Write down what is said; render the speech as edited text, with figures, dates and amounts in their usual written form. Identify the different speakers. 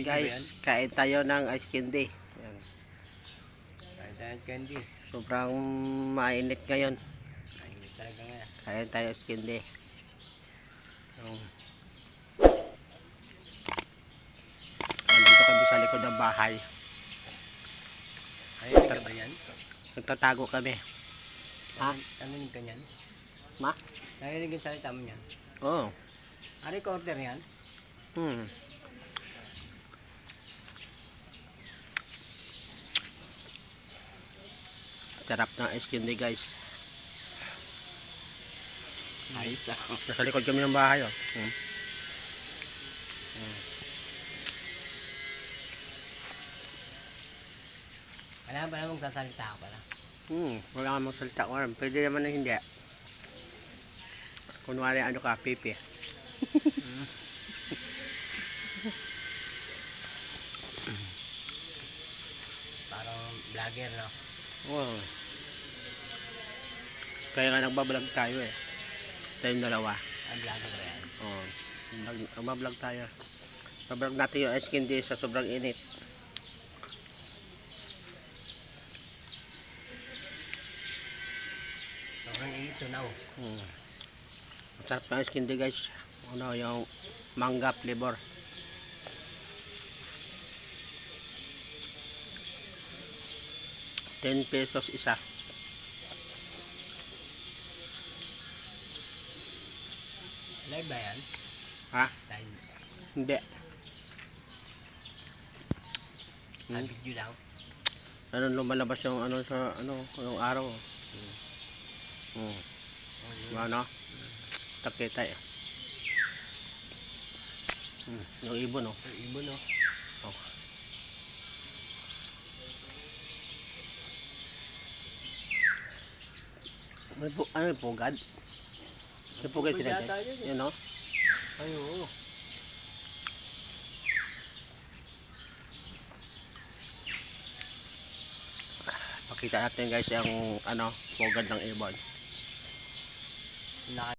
Speaker 1: Guys, kain tayo ng ice candy. Ayan.
Speaker 2: Kain tayo ng candy.
Speaker 1: Sobrang mainit ngayon.
Speaker 2: Mainit talaga nga.
Speaker 1: Kain tayo ice candy. Nandito kami sa likod ng bahay.
Speaker 2: Narinig ka ba yan?
Speaker 1: Nagtatago kami. Ha?
Speaker 2: Narinig ka yan?
Speaker 1: Ma?
Speaker 2: Narinig yung salita mo yan?
Speaker 1: Oo.
Speaker 2: Recorder yan?
Speaker 1: Sarap ng ice candy, guys.
Speaker 2: Ayos ako.
Speaker 1: Nasa likod kami ng bahay. Oh.
Speaker 2: Kailangan ba naman magsasalita ako pala?
Speaker 1: Wala kang magsalita ko. Pwede naman na hindi. Kunwari ano ka, pipi.
Speaker 2: Parang vlogger, no?
Speaker 1: Oo. Kaya nga nagbablog tayo eh. Tayong dalawa.
Speaker 2: Ang vlogger ba yan?
Speaker 1: Oo. Nagbablog tayo. Bablog natin yung ice candy sa sobrang init.
Speaker 2: Sobrang init, tunaw.
Speaker 1: Ang sarap ng ice candy, guys. Ano, yung manga flavor. ₱10 isa.
Speaker 2: Live ba yan?
Speaker 1: Ha?
Speaker 2: Live.
Speaker 1: Hindi.
Speaker 2: Video lang.
Speaker 1: Ano lumalabas yung ano sa ano, yung araw. Ano? Takita eh. Yung ibon, oh.
Speaker 2: Yung ibon, no?
Speaker 1: Oh. Ano yung pugad? Yung pugad sila
Speaker 2: yata
Speaker 1: dyan.
Speaker 2: yun, eh.
Speaker 1: Yun, no?
Speaker 2: Ay, oo.
Speaker 1: Pakita natin, guys, yung ano, pugad ng ibon.